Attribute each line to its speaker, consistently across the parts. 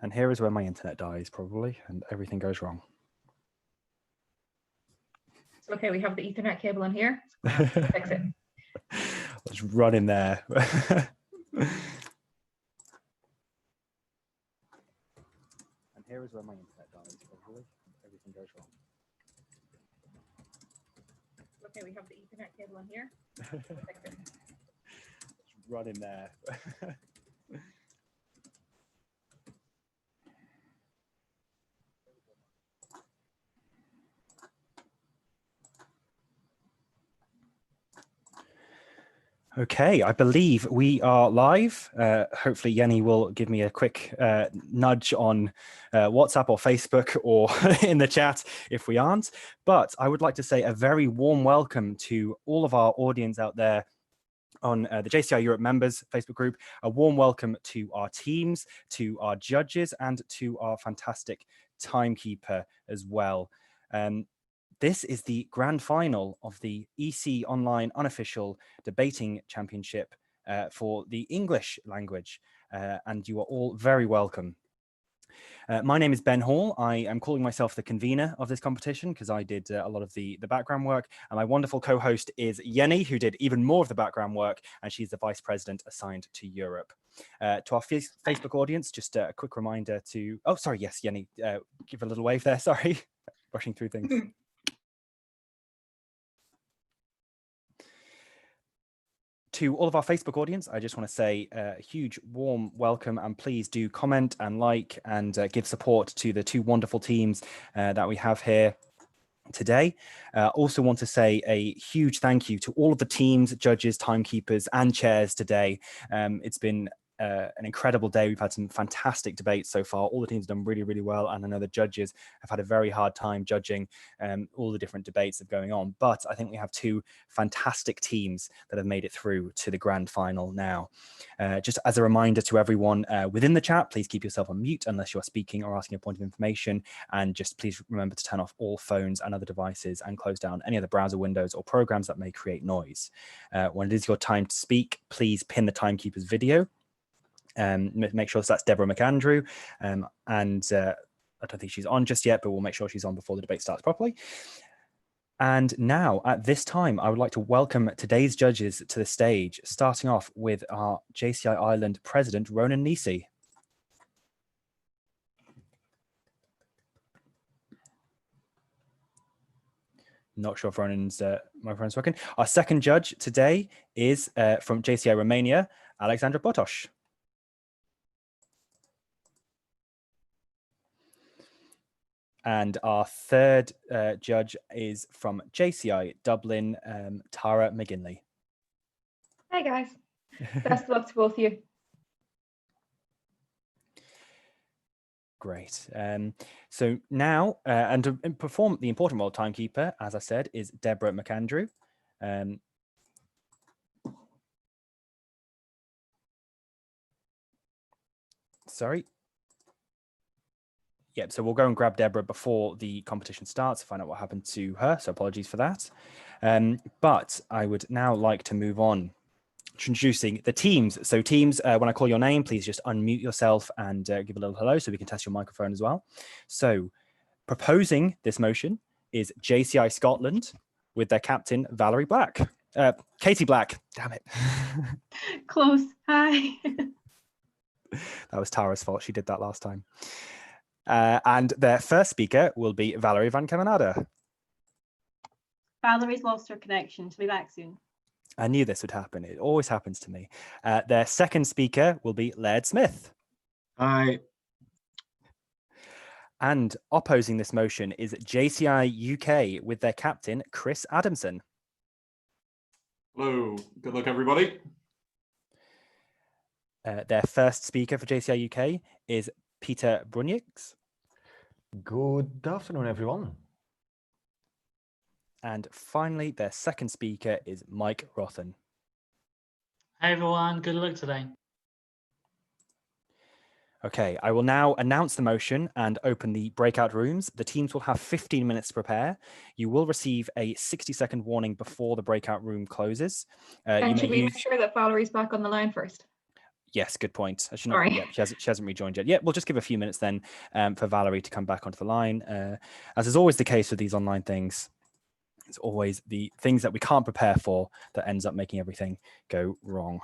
Speaker 1: And here is where my internet dies, probably, and everything goes wrong.
Speaker 2: Okay, we have the Ethernet cable in here. Fix it.
Speaker 1: Let's run in there. And here is where my internet dies, probably, and everything goes wrong.
Speaker 2: Okay, we have the Ethernet cable in here. Fix it.
Speaker 1: Let's run in there. Okay, I believe we are live. Hopefully Jenny will give me a quick nudge on WhatsApp or Facebook or in the chat if we aren't. But I would like to say a very warm welcome to all of our audience out there on the JCI Europe members Facebook group. A warm welcome to our teams, to our judges, and to our fantastic timekeeper as well. This is the grand final of the EC Online Unofficial Debating Championship for the English language, and you are all very welcome. My name is Ben Hall. I am calling myself the convener of this competition because I did a lot of the background work, and my wonderful co-host is Jenny, who did even more of the background work, and she's the vice president assigned to Europe. To our Facebook audience, just a quick reminder to, oh, sorry, yes, Jenny, give a little wave there, sorry, rushing through things. To all of our Facebook audience, I just want to say a huge warm welcome, and please do comment and like and give support to the two wonderful teams that we have here today. Also want to say a huge thank you to all of the teams, judges, timekeepers and chairs today. It's been an incredible day. We've had some fantastic debates so far. All the teams have done really, really well. And I know the judges have had a very hard time judging all the different debates that are going on. But I think we have two fantastic teams that have made it through to the grand final now. Just as a reminder to everyone within the chat, please keep yourself on mute unless you're speaking or asking a point of information. And just please remember to turn off all phones and other devices and close down any other browser windows or programs that may create noise. When it is your time to speak, please pin the timekeeper's video. Make sure that's Deborah McAndrew, and I don't think she's on just yet, but we'll make sure she's on before the debate starts properly. And now at this time, I would like to welcome today's judges to the stage, starting off with our JCI Ireland president, Ronan Nisi. Not sure if Ronan's microphone's working. Our second judge today is from JCI Romania, Alexandra Botos. And our third judge is from JCI Dublin, Tara McGinley.
Speaker 2: Hi, guys. Best of luck to both of you.
Speaker 1: Great. So now, and to perform the important role of timekeeper, as I said, is Deborah McAndrew. Sorry. Yep, so we'll go and grab Deborah before the competition starts to find out what happened to her, so apologies for that. But I would now like to move on to introducing the teams. So teams, when I call your name, please just unmute yourself and give a little hello so we can test your microphone as well. So proposing this motion is JCI Scotland with their captain, Valerie Black. Katie Black, damn it.
Speaker 2: Close, hi.
Speaker 1: That was Tara's fault, she did that last time. And their first speaker will be Valerie Van Kemenade.
Speaker 3: Valerie's lost her connection. She'll be back soon.
Speaker 1: I knew this would happen. It always happens to me. Their second speaker will be Laird Smith.
Speaker 4: Hi.
Speaker 1: And opposing this motion is JCI UK with their captain, Chris Adamson.
Speaker 4: Hello. Good luck, everybody.
Speaker 1: Their first speaker for JCI UK is Peter Brunieks.
Speaker 5: Good afternoon, everyone.
Speaker 1: And finally, their second speaker is Mike Rothen.
Speaker 6: Hi, everyone. Good luck today.
Speaker 1: Okay, I will now announce the motion and open the breakout rooms. The teams will have 15 minutes to prepare. You will receive a 60-second warning before the breakout room closes.
Speaker 2: And should we make sure that Valerie's back on the line first?
Speaker 1: Yes, good point. I should not.
Speaker 2: Sorry.
Speaker 1: Yeah, she hasn't rejoined yet. Yeah, we'll just give a few minutes then for Valerie to come back onto the line. As is always the case with these online things, it's always the things that we can't prepare for that ends up making everything go wrong.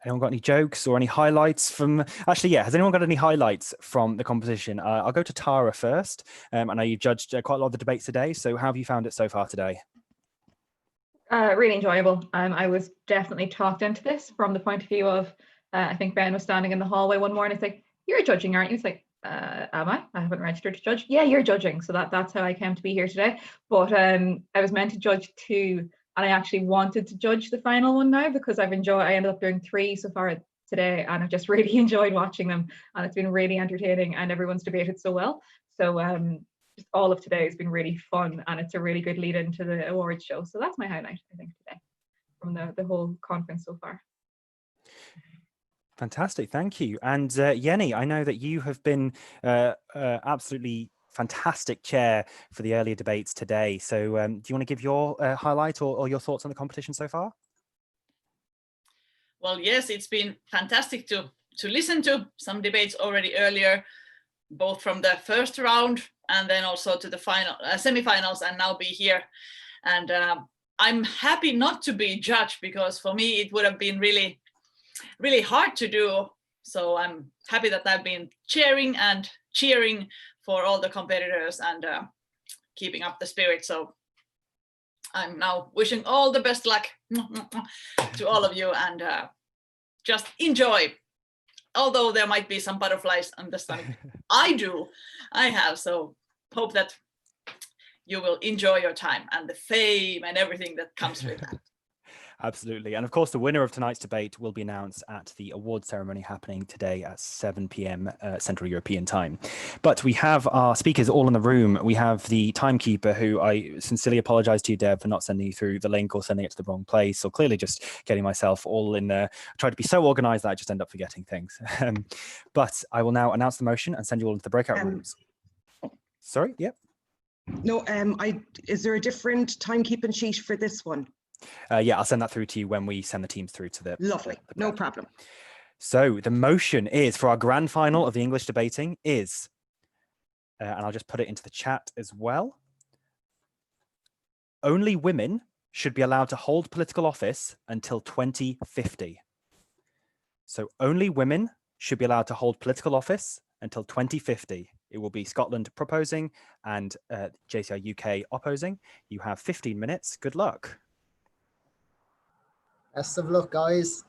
Speaker 1: Anyone got any jokes or any highlights from? Actually, yeah. Has anyone got any highlights from the competition? I'll go to Tara first. I know you've judged quite a lot of the debates today. So how have you found it so far today?
Speaker 2: Really enjoyable. I was definitely talked into this from the point of view of, I think Ben was standing in the hallway one morning. It's like, you're judging, aren't you? It's like, am I? I haven't registered to judge. Yeah, you're judging. So that's how I came to be here today. But I was meant to judge 2, and I actually wanted to judge the final one now because I ended up doing 3 so far today, and I've just really enjoyed watching them, and it's been really entertaining, and everyone's debated so well. So just all of today has been really fun, and it's a really good lead into the awards show. So that's my highlight, I think, today from the whole conference so far.
Speaker 1: Fantastic, thank you. And Jenny, I know that you have been absolutely fantastic chair for the earlier debates today. So do you want to give your highlight or your thoughts on the competition so far?
Speaker 7: Well, yes, it's been fantastic to listen to some debates already earlier, both from the first round and then also to the final semifinals, and now be here. And I'm happy not to be judged, because for me it would have been really, really hard to do. So I'm happy that I've been cheering and cheering for all the competitors and keeping up the spirit. So I'm now wishing all the best luck to all of you, and just enjoy. Although there might be some butterflies on the stomach. I have, so hope that you will enjoy your time and the fame and everything that comes with that.
Speaker 1: Absolutely. And of course, the winner of tonight's debate will be announced at the award ceremony happening today at 7 p.m. Central European time. But we have our speakers all in the room. We have the timekeeper, who I sincerely apologize to you, Deb, for not sending you through the link or sending it to the wrong place, or clearly just getting myself all in there. I try to be so organized that I just end up forgetting things. But I will now announce the motion and send you all into the breakout rooms. Sorry, yep.
Speaker 8: No, is there a different timekeeping sheet for this one?
Speaker 1: Yeah, I'll send that through to you when we send the teams through to the.
Speaker 8: Lovely, no problem.
Speaker 1: So the motion is for our grand final of the English debating is, and I'll just put it into the chat as well. Only women should be allowed to hold political office until 2050. So only women should be allowed to hold political office until 2050. It will be Scotland proposing and JCI UK opposing. You have 15 minutes. Good luck.
Speaker 9: Best of luck, guys.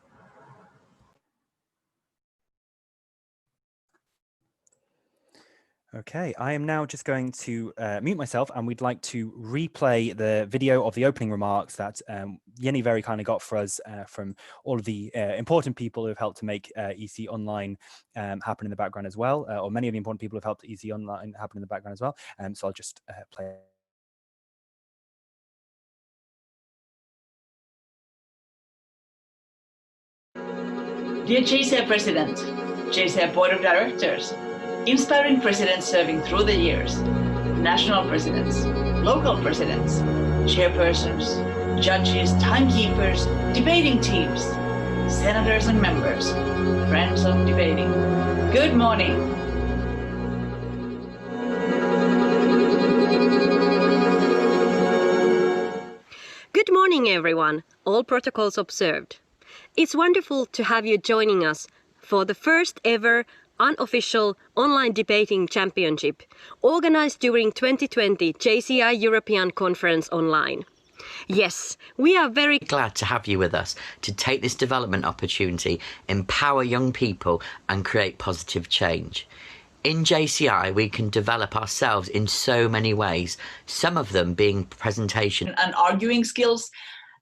Speaker 1: Okay, I am now just going to mute myself, and we'd like to replay the video of the opening remarks that Jenny very kindly got for us from all of the important people who have helped to make EC Online happen in the background as well, or many of the important people who have helped EC Online happen in the background as well. So I'll just play.
Speaker 7: Dear JCI President, JCI Board of Directors, inspiring presidents serving through the years, national presidents, local presidents, chairpersons, judges, timekeepers, debating teams, senators and members, friends of debating. Good morning.
Speaker 10: Good morning, everyone. All protocols observed. It's wonderful to have you joining us for the first ever unofficial online debating championship organized during 2020 JCI European Conference Online. Yes, we are very
Speaker 11: glad to have you with us to take this development opportunity, empower young people and create positive change. In JCI, we can develop ourselves in so many ways, some of them being presentation
Speaker 7: and arguing skills,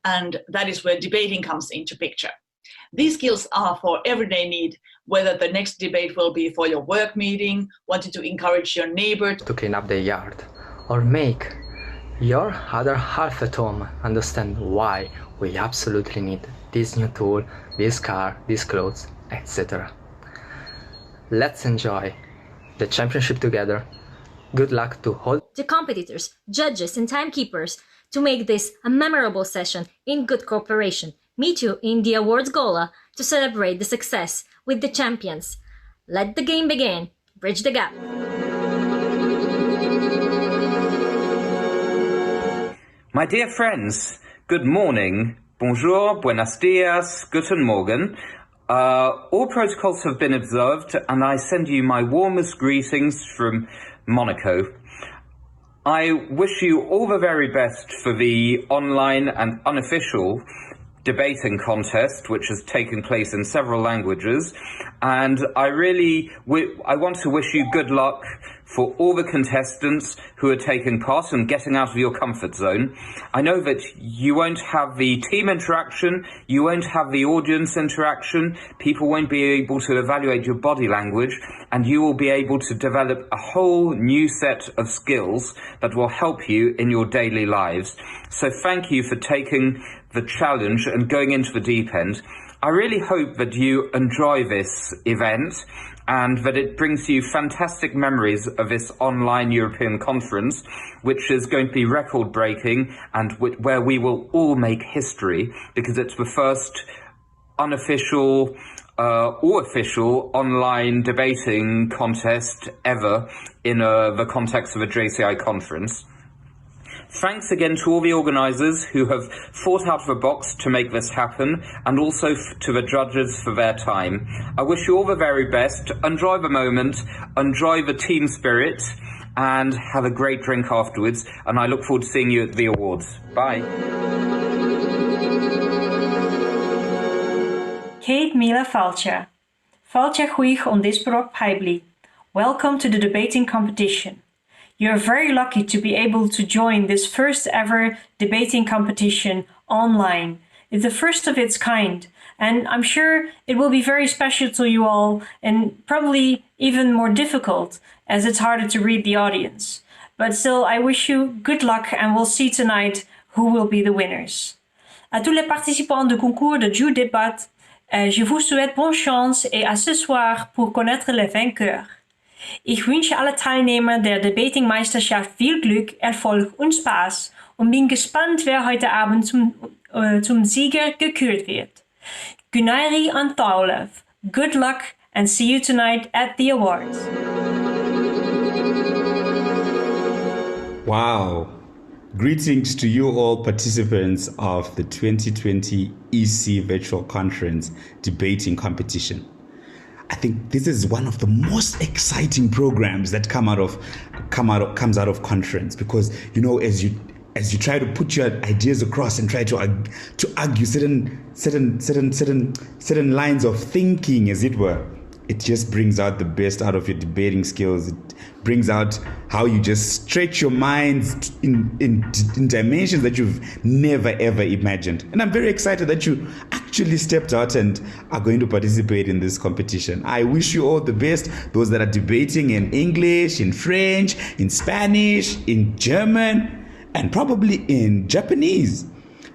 Speaker 7: and that is where debating comes into picture. These skills are for everyday need, whether the next debate will be for your work meeting, wanting to encourage your neighbor
Speaker 12: to clean up the yard, or make your other half at home understand why we absolutely need this new tool, this car, these clothes, etc. Let's enjoy the championship together. Good luck to all
Speaker 9: the competitors, judges, and timekeepers to make this a memorable session in good cooperation. Meet you in the awards gala to celebrate the success with the champions. Let the game begin. Bridge the gap.
Speaker 13: My dear friends, good morning. Bonjour, buenos dias, guten Morgen. All protocols have been observed, and I send you my warmest greetings from Monaco. I wish you all the very best for the online and unofficial debating contest, which has taken place in several languages, and I want to wish you good luck for all the contestants who are taking part and getting out of your comfort zone. I know that you won't have the team interaction, you won't have the audience interaction, people won't be able to evaluate your body language, and you will be able to develop a whole new set of skills that will help you in your daily lives. So thank you for taking the challenge and going into the deep end. I really hope that you enjoy this event and that it brings you fantastic memories of this online European conference, which is going to be record-breaking and where we will all make history, because it's the first unofficial or official online debating contest ever in the context of a JCI conference. Thanks again to all the organisers who have thought out of the box to make this happen, and also to the judges for their time. I wish you all the very best. Enjoy the moment, enjoy the team spirit, and have a great drink afterwards. And I look forward to seeing you at the awards. Bye.
Speaker 14: Kate Mila Falcha. Falcha chuig on disbrok Paibli. Welcome to the debating competition. You're very lucky to be able to join this first ever debating competition online. It's the first of its kind, and I'm sure it will be very special to you all and probably even more difficult as it's harder to read the audience. But still, I wish you good luck and we'll see tonight who will be the winners. À tous les participants du concours de Jude Débat, je vous souhaite bonne chance et à ce soir pour connaître les vainqueurs. Ich wünsche alle Teilnehmer der Debating-Meisterschaft viel Glück, Erfolg und Spaß und bin gespannt, wer heute Abend zum Sieger gekürt wird. Gunairi Antaulev, good luck and see you tonight at the awards.
Speaker 15: Wow. Greetings to you all participants of the 2020 EC Virtual Conference Debating Competition. I think this is one of the most exciting programs that comes out of conference, because as you try to put your ideas across and try to argue certain lines of thinking, as it were, it just brings out the best out of your debating skills. It brings out how you just stretch your minds in dimensions that you've never ever imagined. And I'm very excited that you actually stepped out and are going to participate in this competition. I wish you all the best, those that are debating in English, in French, in Spanish, in German, and probably in Japanese.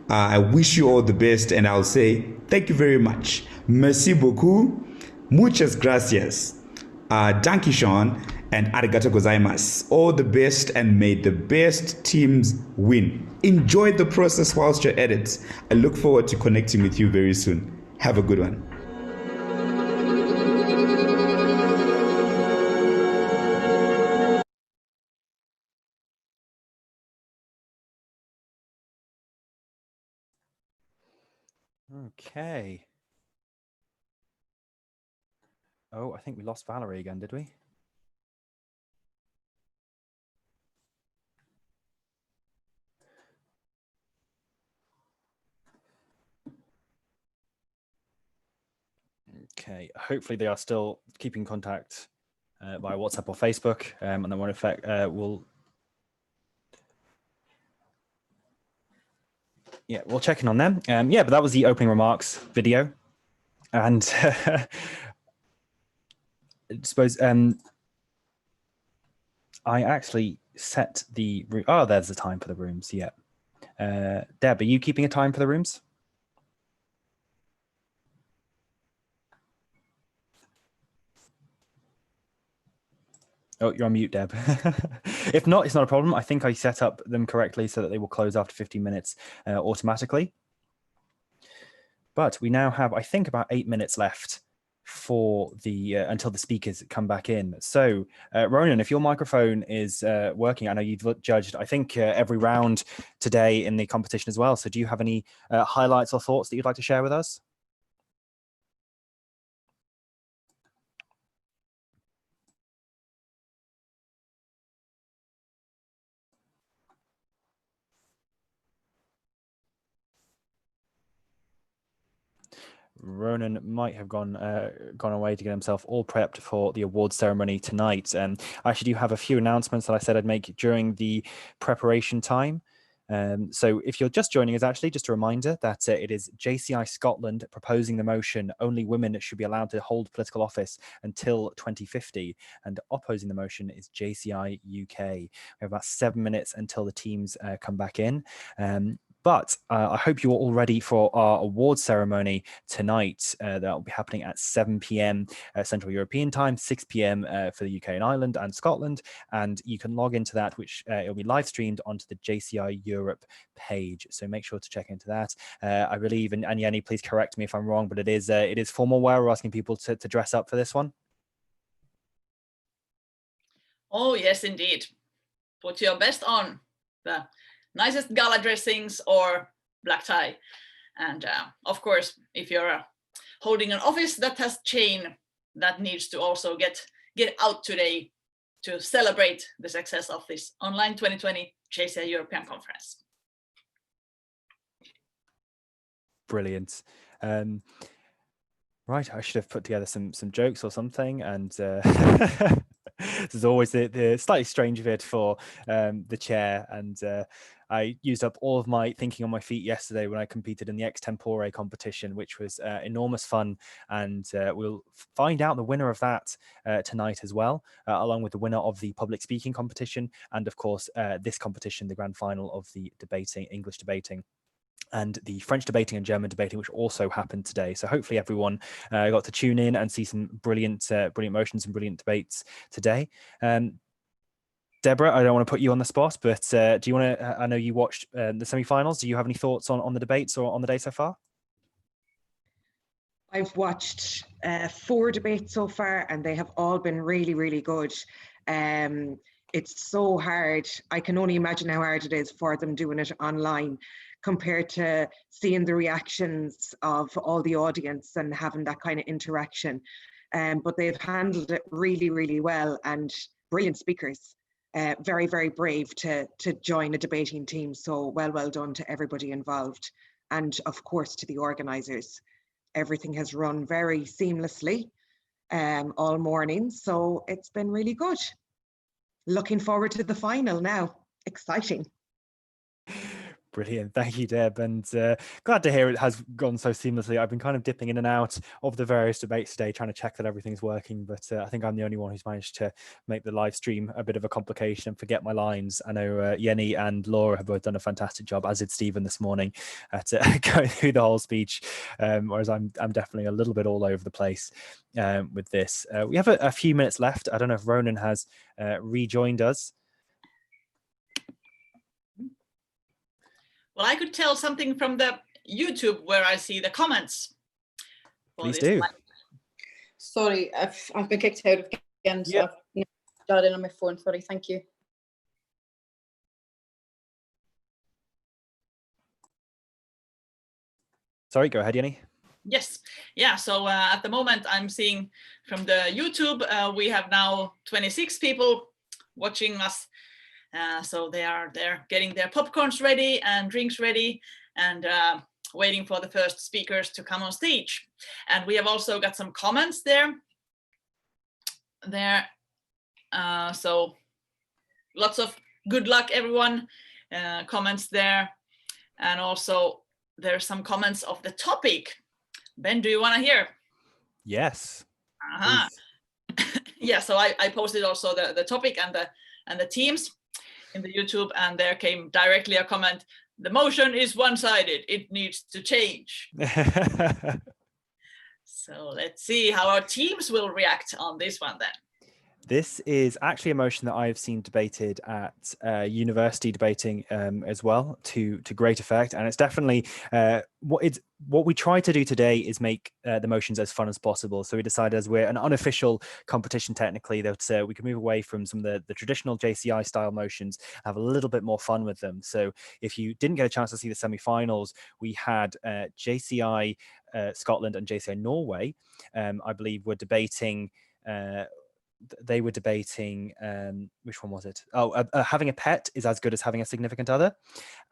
Speaker 15: I wish you all the best, and I'll say thank you very much. Merci beaucoup. Muchas gracias. Dankeschön and arigato gozaimasu. All the best, and may the best teams win. Enjoy the process whilst you're at it. I look forward to connecting with you very soon. Have a good one.
Speaker 1: Okay. Oh, I think we lost Valerie again, did we? Okay, hopefully they are still keeping contact via WhatsApp or Facebook, and then one effect we'll check in on them. Yeah, but that was the opening remarks video, and I suppose I actually set the room. Oh, there's the time for the rooms. Yeah, Deb, are you keeping a time for the rooms? Oh, you're on mute, Deb. If not, it's not a problem. I think I set up them correctly so that they will close after 15 minutes automatically. But we now have, I think, about 8 minutes left for the until the speakers come back in. So Ronan, if your microphone is working, I know you've judged, I think, every round today in the competition as well. So do you have any highlights or thoughts that you'd like to share with us? Ronan might have gone away to get himself all prepped for the awards ceremony tonight. I actually do have a few announcements that I said I'd make during the preparation time. So if you're just joining us, actually, just a reminder that it is JCI Scotland proposing the motion, only women should be allowed to hold political office until 2050, and opposing the motion is JCI UK. We have about 7 minutes until the teams come back in. But I hope you're all ready for our awards ceremony tonight. That will be happening at 7 p.m. Central European time, 6 p.m. For the UK and Ireland and Scotland. And you can log into that, which it'll be live streamed onto the JCI Europe page. So make sure to check into that. I believe, and Jenny, please correct me if I'm wrong, but it is formal wear. We're asking people to dress up for this one.
Speaker 7: Oh, yes, indeed. Put your best on. The nicest gala dressings or black tie. And of course, if you're holding an office that has chain, that needs to also get out today to celebrate the success of this online 2020 JCI European Conference.
Speaker 1: Brilliant. Right, I should have put together some jokes or something, and this is always the slightly strange bit for the chair, and I used up all of my thinking on my feet yesterday when I competed in the extempore competition, which was enormous fun, and we'll find out the winner of that tonight as well, along with the winner of the public speaking competition, and of course this competition, the grand final of the English debating, and the French debating and German debating, which also happened today. So hopefully everyone got to tune in and see some brilliant motions and brilliant debates today. Deborah, I don't want to put you on the spot, but do you want to, I know you watched the semi-finals. Do you have any thoughts on the debates or on the day so far?
Speaker 8: I've watched 4 debates so far, and they have all been really, really good. It's so hard. I can only imagine how hard it is for them doing it online compared to seeing the reactions of all the audience and having that kind of interaction. But they've handled it really, really well, and brilliant speakers. Very, very brave to join a debating team. So well done to everybody involved. And of course to the organisers. Everything has run very seamlessly all morning. So it's been really good. Looking forward to the final now. Exciting.
Speaker 1: Brilliant. Thank you, Deb. And glad to hear it has gone so seamlessly. I've been kind of dipping in and out of the various debates today, trying to check that everything's working. But I think I'm the only one who's managed to make the live stream a bit of a complication and forget my lines. I know Jenny and Laura have both done a fantastic job, as did Stephen this morning, at going through the whole speech. Whereas I'm definitely a little bit all over the place with this. We have a few minutes left. I don't know if Ronan has rejoined us.
Speaker 7: Well, I could tell something from the YouTube where I see the comments.
Speaker 1: Please do.
Speaker 16: Sorry, I've been kicked out again, so I've dialed in on my phone. Sorry, thank you.
Speaker 1: Sorry, go ahead, Jenny.
Speaker 7: Yes, yeah, so at the moment I'm seeing from the YouTube, we have now 26 people watching us. So they're getting their popcorns ready and drinks ready, and waiting for the first speakers to come on stage. And we have also got some comments there. So lots of good luck, everyone. Comments there. And also there's some comments of the topic. Ben, do you want to hear?
Speaker 1: Yes.
Speaker 7: Yeah, so I posted also the topic and the teams in the YouTube, and there came directly a comment: the motion is one-sided, it needs to change. So let's see how our teams will react on this one then.
Speaker 1: This is actually a motion that I've seen debated at university debating as well to great effect, and it's definitely what we try to do today is make the motions as fun as possible. So we decided, as we're an unofficial competition technically, that we can move away from some of the traditional JCI style motions, have a little bit more fun with them. So if you didn't get a chance to see the semi-finals, we had JCI Scotland and JCI Norway, I believe, were debating. They were debating which one was it? Having a pet is as good as having a significant other.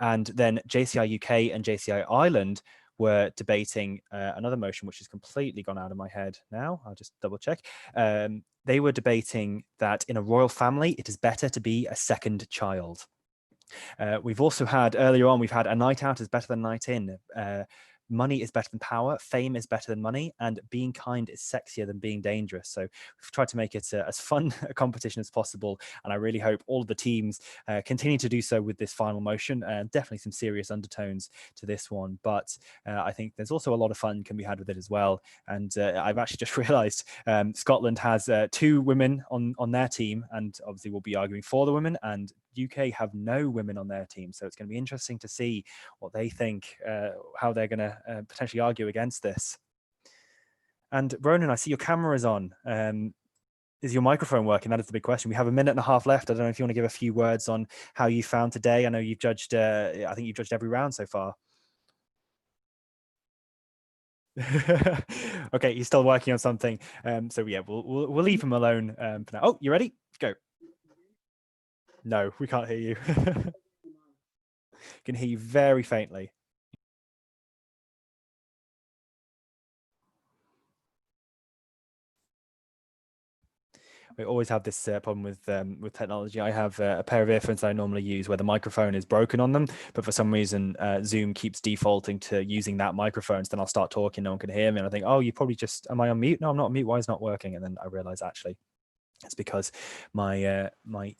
Speaker 1: And then JCI UK and JCI Ireland were debating another motion which has completely gone out of my head now. I'll just double check. They were debating that in a royal family it is better to be a second child. We've also had earlier on, we've had a night out is better than night in. Money is better than power, fame is better than money, and being kind is sexier than being dangerous. So we've tried to make it as fun a competition as possible, and I really hope all of the teams continue to do so with this final motion. Definitely some serious undertones to this one, but I think there's also a lot of fun can be had with it as well. And I've actually just realized Scotland has 2 women on their team, and obviously we'll be arguing for the women, and UK have no women on their team, so it's going to be interesting to see what they think, how they're going to potentially argue against this. And Ronan, I see your camera is on. Is your microphone working? That is the big question. We have a minute and a half left. I don't know if you want to give a few words on how you found today. I know you've judged, I think you've judged every round so far. Okay, he's still working on something. So yeah, we'll leave him alone for now. Oh, you ready? Go. No, we can't hear you. Can hear you very faintly. We always have this problem with technology. I have a pair of earphones that I normally use where the microphone is broken on them, but for some reason Zoom keeps defaulting to using that microphone. So then I'll start talking, no one can hear me, and I think, oh, you probably just, am I on mute? No, I'm not on mute. Why is it not working? And then I realize actually it's because my my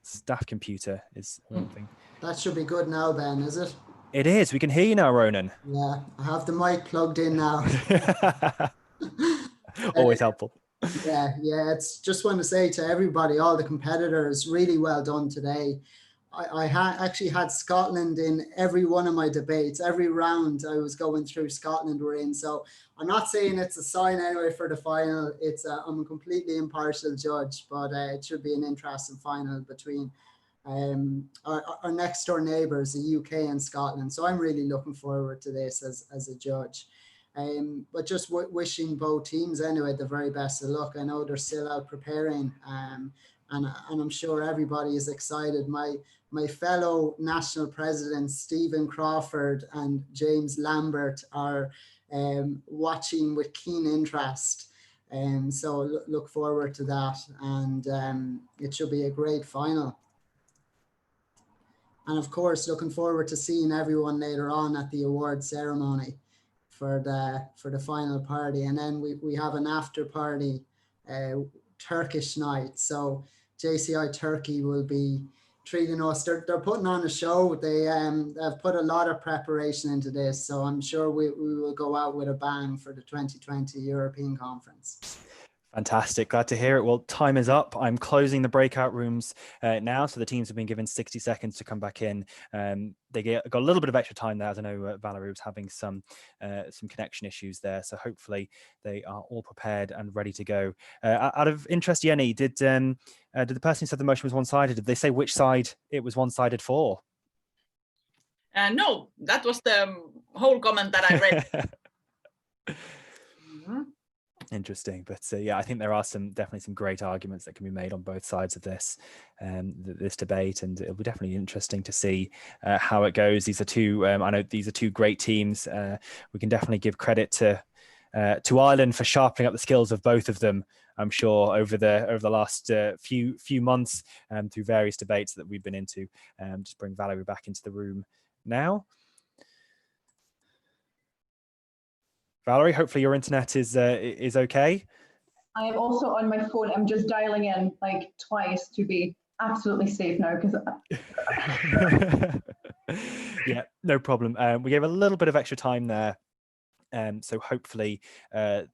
Speaker 1: staff computer is thing.
Speaker 17: That should be good now, Ben, is it?
Speaker 1: It is. We can hear you now, Ronan.
Speaker 17: Yeah, I have the mic plugged in now.
Speaker 1: Always helpful.
Speaker 17: Yeah, it's just want to say to everybody, all the competitors, really well done today. I actually had Scotland in every one of my debates. Every round I was going through, Scotland were in. So I'm not saying it's a sign anyway for the final. I'm a completely impartial judge, but it should be an interesting final between our next door neighbours, the UK and Scotland. So I'm really looking forward to this as a judge. But just wishing both teams anyway the very best of luck. I know they're still out preparing, and I'm sure everybody is excited. My fellow national presidents, Stephen Crawford and James Lambert, are watching with keen interest. So look forward to that, and it should be a great final. And of course, looking forward to seeing everyone later on at the award ceremony for the final party. And then we have an after party Turkish night. So JCI Turkey will be treating us. They're putting on a show. They have put a lot of preparation into this. So I'm sure we will go out with a bang for the 2020 European Conference.
Speaker 1: Fantastic. Glad to hear it. Well, time is up. I'm closing the breakout rooms now. So the teams have been given 60 seconds to come back in. They got a little bit of extra time there. As I know Valerie was having some connection issues there. So hopefully they are all prepared and ready to go. Out of interest, Jenny, did the person who said the motion was one-sided, did they say which side it was one-sided for?
Speaker 7: No, that was the whole comment that I read.
Speaker 1: Interesting, but yeah, I think there are definitely some great arguments that can be made on both sides of this debate, and it'll be definitely interesting to see how it goes. These are two, I know these are two great teams. We can definitely give credit to Ireland for sharpening up the skills of both of them. I'm sure over the last few months through various debates that we've been into. Just bring Valerie back into the room now. Valerie, hopefully your internet is okay.
Speaker 18: I am also on my phone. I'm just dialing in like twice to be absolutely safe now because.
Speaker 1: Yeah, no problem. We gave a little bit of extra time there So hopefully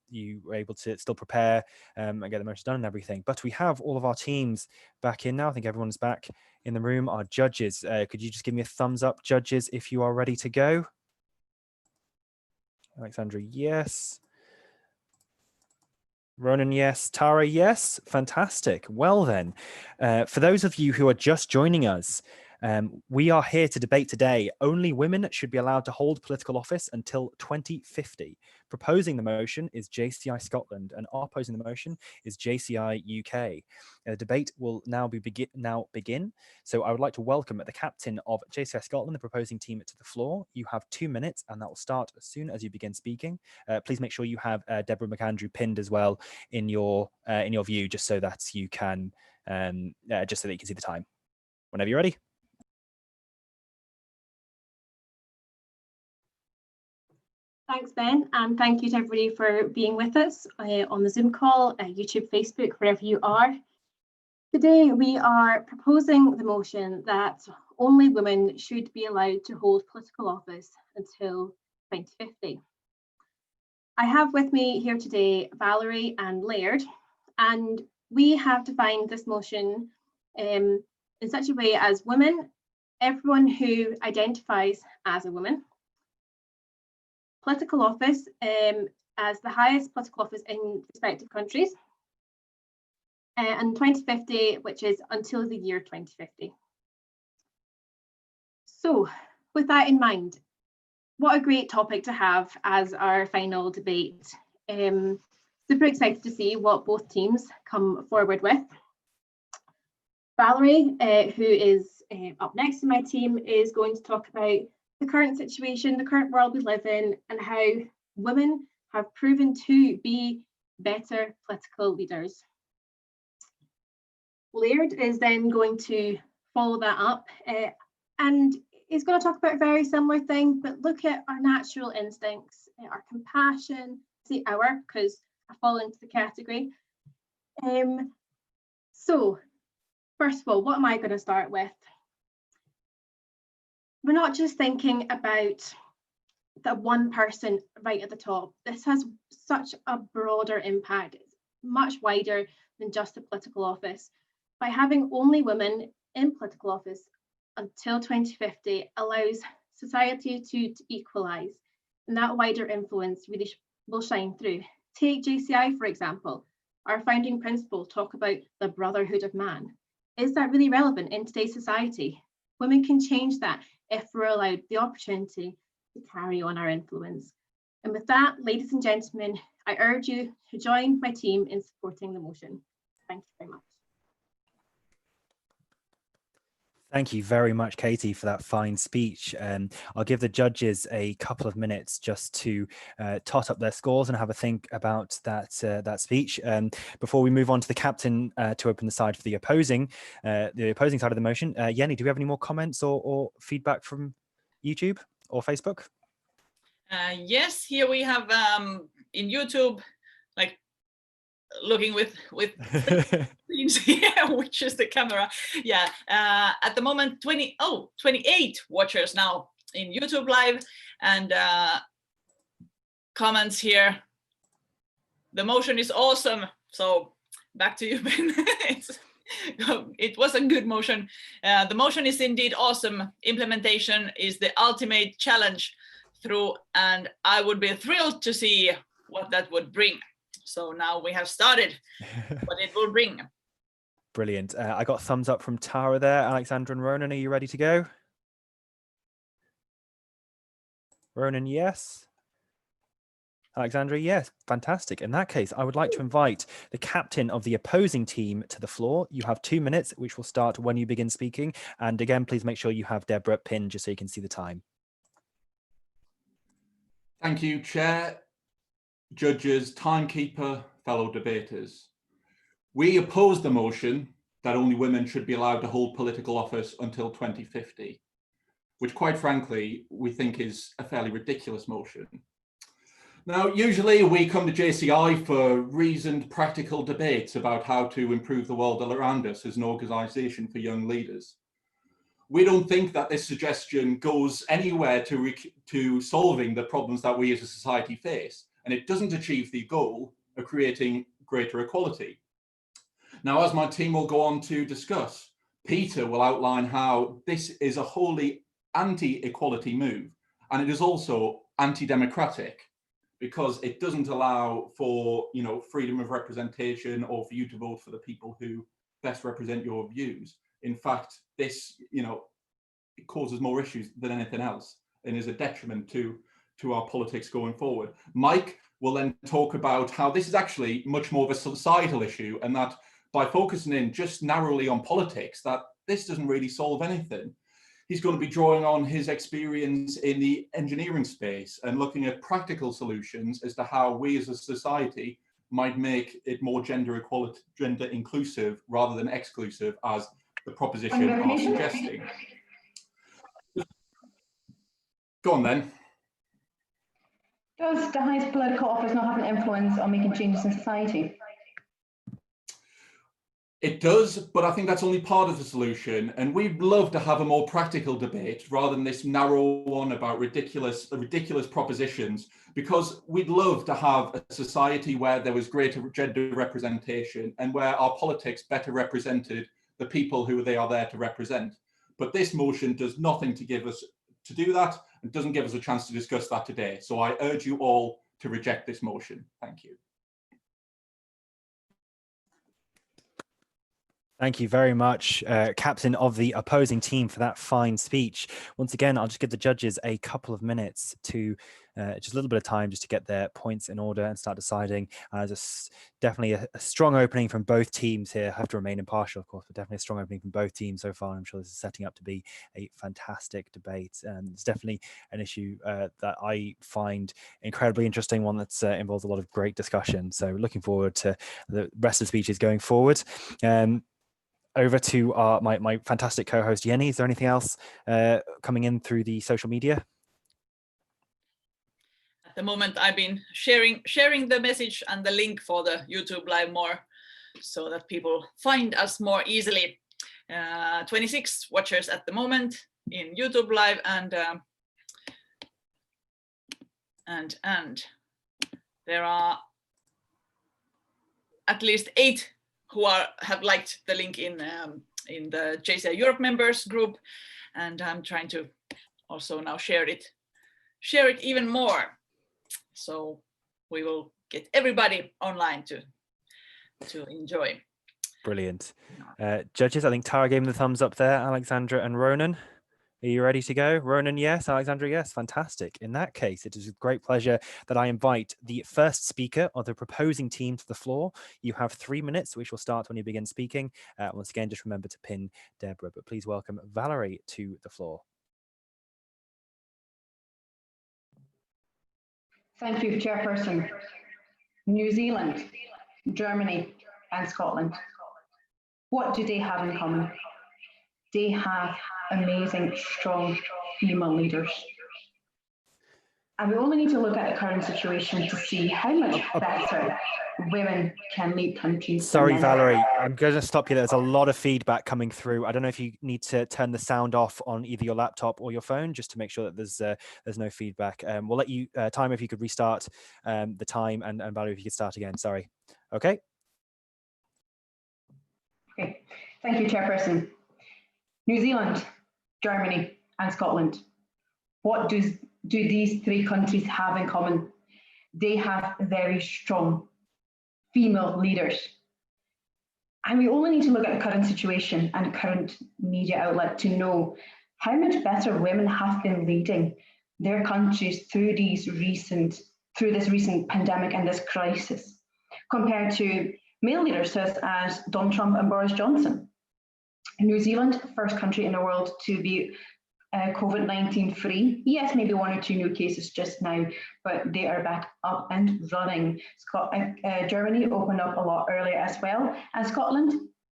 Speaker 1: you were able to still prepare and get the motion done and everything. But we have all of our teams back in now. I think everyone's back in the room. Our judges, could you just give me a thumbs up, judges, if you are ready to go? Alexandra, yes. Ronan, yes. Tara, yes. Fantastic. Well then, for those of you who are just joining us, we are here to debate today. Only women should be allowed to hold political office until 2050. Proposing the motion is JCI Scotland, and opposing the motion is JCI UK. The debate will now begin. So I would like to welcome the captain of JCI Scotland, the proposing team, to the floor. You have 2 minutes, and that will start as soon as you begin speaking. Please make sure you have Deborah McAndrew pinned as well in your view, just so that you can see the time. Whenever you're ready.
Speaker 3: Thanks, Ben, and thank you to everybody for being with us on the Zoom call, YouTube, Facebook, wherever you are. Today, we are proposing the motion that only women should be allowed to hold political office until 2050. I have with me here today Valerie and Laird, and we have defined this motion in such a way as women, everyone who identifies as a woman, political office as the highest political office in respective countries, and 2050, which is until the year 2050. So with that in mind, what a great topic to have as our final debate. Super excited to see what both teams come forward with. Valerie, who is up next in my team, is going to talk about the current situation, the current world we live in, and how women have proven to be better political leaders. Laird is then going to follow that up and is going to talk about a very similar thing, but look at our natural instincts, our compassion, say our, because I fall into the category. So first of all, what am I going to start with? We're not just thinking about that one person right at the top. This has such a broader impact. It's much wider than just the political office. By having only women in political office until 2050 allows society to equalise, and that wider influence really will shine through. Take JCI, for example. Our founding principles talk about the brotherhood of man. Is that really relevant in today's society? Women can change that if we're allowed the opportunity to carry on our influence. And with that, ladies and gentlemen, I urge you to join my team in supporting the motion. Thank you very much.
Speaker 1: Thank you very much, Katie, for that fine speech. I'll give the judges a couple of minutes just to tot up their scores and have a think about that speech. Before we move on to the captain to open the side for the opposing side of the motion, Jenny, do we have any more comments or feedback from YouTube or Facebook?
Speaker 7: Yes, here we have in YouTube, like looking with screens here, which is the camera. Yeah, at the moment 28 watchers now in YouTube live, and comments here. The motion is awesome. So back to you, Ben. It was a good motion. The motion is indeed awesome. Implementation is the ultimate challenge through, and I would be thrilled to see what that would bring. So now we have started what it will bring.
Speaker 1: Brilliant. I got a thumbs up from Tara there. Alexandra and Ronan, are you ready to go? Ronan, yes. Alexandra, yes. Fantastic. In that case, I would like to invite the captain of the opposing team to the floor. You have 2 minutes, which will start when you begin speaking. And again, please make sure you have Deborah pinned just so you can see the time.
Speaker 4: Thank you, Chair, judges, timekeeper, fellow debaters. We oppose the motion that only women should be allowed to hold political office until 2050, which quite frankly, we think is a fairly ridiculous motion. Now, usually we come to JCI for reasoned, practical debates about how to improve the world around us as an organisation for young leaders. we don't think that this suggestion goes anywhere to solving the problems that we as a society face, and it doesn't achieve the goal of creating greater equality. Now, as my team will go on to discuss, Peter will outline how this is a wholly anti-equality move, and it is also anti-democratic, because it doesn't allow for, you know, freedom of representation or for you to vote for the people who best represent your views. In fact, this, you know, it causes more issues than anything else and is a detriment to our politics going forward. Mike will then talk about how this is actually much more of a societal issue, and that by focusing in just narrowly on politics, that this doesn't really solve anything. He's going to be drawing on his experience in the engineering space and looking at practical solutions as to how we as a society might make it more gender inclusive rather than exclusive, as the proposition are suggesting. Go on then.
Speaker 18: Does the highest political office not have an influence on making changes in society?
Speaker 4: It does, but I think that's only part of the solution. And we'd love to have a more practical debate rather than this narrow one about ridiculous propositions, because we'd love to have a society where there was greater gender representation and where our politics better represented the people who they are there to represent. But this motion does nothing to give us to do that, and doesn't give us a chance to discuss that today. So I urge you all to reject this motion. Thank you.
Speaker 1: Thank you very much, captain of the opposing team, for that fine speech. Once again, I'll just give the judges a couple of minutes to just a little bit of time just to get their points in order and start deciding. Just definitely a strong opening from both teams here. I have to remain impartial, of course, but definitely a strong opening from both teams so far. I'm sure this is setting up to be a fantastic debate. It's definitely an issue that I find incredibly interesting, one that's involves a lot of great discussion. So looking forward to the rest of the speeches going forward. Over to my fantastic co-host Jenny. Is there anything else coming in through the social media?
Speaker 7: At the moment, I've been sharing the message and the link for the YouTube Live more, so that people find us more easily. 26 watchers at the moment in YouTube Live, and there are at least 8 who have liked the link in the JCI Europe members group, and I'm trying to also now share it even more, so we will get everybody online to enjoy.
Speaker 1: Brilliant. Judges, I think Tara gave me the thumbs up there. Alexandra and Ronan, are you ready to go? Ronan, yes. Alexandra, yes. Fantastic. In that case, it is with great pleasure that I invite the first speaker of the proposing team to the floor. You have 3 minutes, which will start when you begin speaking. Once again, just remember to pin Deborah, but please welcome Valerie to the floor.
Speaker 18: Thank you, Chairperson. New Zealand, Germany, and Scotland. What do they have in common? They have amazing, strong female leaders. And we only need to look at the current situation to see how much better women can lead countries.
Speaker 1: Sorry, Valerie, I'm going to stop you. There's a lot of feedback coming through. I don't know if you need to turn the sound off on either your laptop or your phone, just to make sure that there's no feedback. We'll let you time if you could restart the time, and Valerie, if you could start again. Sorry. Okay.
Speaker 18: Okay. Thank you, Chairperson. New Zealand, Germany, and Scotland. What do these 3 countries have in common? They have very strong female leaders. And we only need to look at the current situation and current media outlet to know how much better women have been leading their countries through this recent pandemic and this crisis, compared to male leaders such as Donald Trump and Boris Johnson. New Zealand, first country in the world to be COVID-19 free. Yes, maybe 1 or 2 new cases just now, but they are back up and running. Germany opened up a lot earlier as well, and Scotland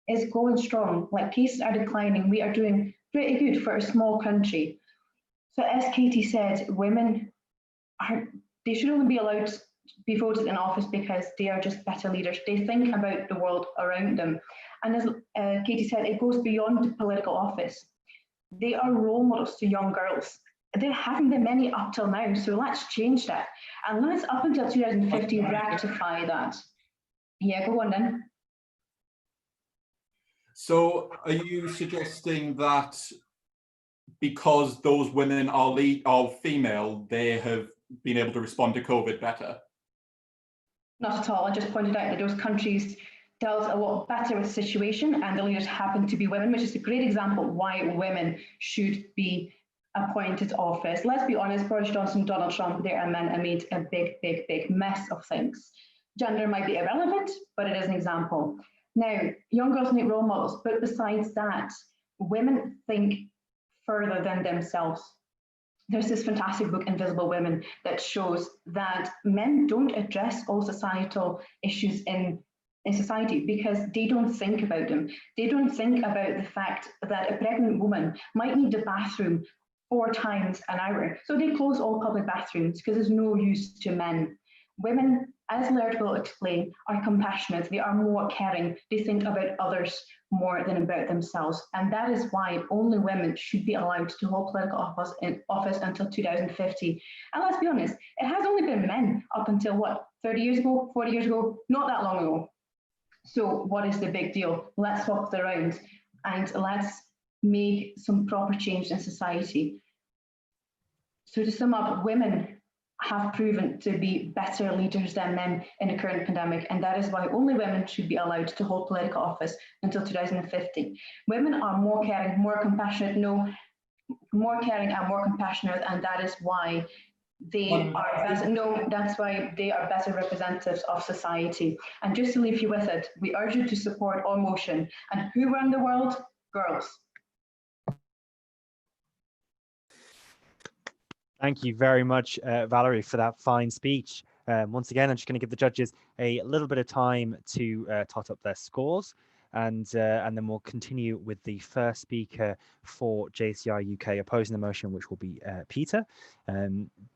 Speaker 18: is going strong. Like, cases are declining. We are doing pretty good for a small country. So as Katie said, women they should only be allowed to be voted in office because they are just better leaders. They think about the world around them. And as Katie said, it goes beyond political office. They are role models to young girls. There haven't been many up till now, so let's change that. And let's, up until 2050, rectify that. Yeah, go on then.
Speaker 4: So are you suggesting that because those women are female, they have been able to respond to COVID better?
Speaker 18: Not at all. I just pointed out that those countries dealt a lot better with the situation, and the leaders happen to be women, which is a great example why women should be appointed to office. Let's be honest, Boris Johnson, Donald Trump, they are men and made a big, big, big mess of things. Gender might be irrelevant, but it is an example. Now, young girls need role models, but besides that, women think further than themselves. There's this fantastic book, Invisible Women, that shows that men don't address all societal issues in society because they don't think about them. They don't think about the fact that a pregnant woman might need the bathroom 4 times an hour. So they close all public bathrooms because there's no use to men. Women, as Laird will explain, are compassionate. They are more caring. They think about others more than about themselves. And that is why only women should be allowed to hold political office until 2050. And let's be honest, it has only been men up until what, 30 years ago, 40 years ago, not that long ago. So what is the big deal? Let's swap it around and let's make some proper change in society. So to sum up, women have proven to be better leaders than men in the current pandemic, and that is why only women should be allowed to hold political office until 2050. Women are more caring, more compassionate, more caring and more compassionate, and that is why they are better, that's why they are better representatives of society. And just to leave you with it, we urge you to support our motion. And who run the world? Girls.
Speaker 1: Thank you very much, Valerie, for that fine speech. Once again, I'm just going to give the judges a little bit of time to tot up their scores, and then we'll continue with the first speaker for JCI UK opposing the motion, which will be Peter.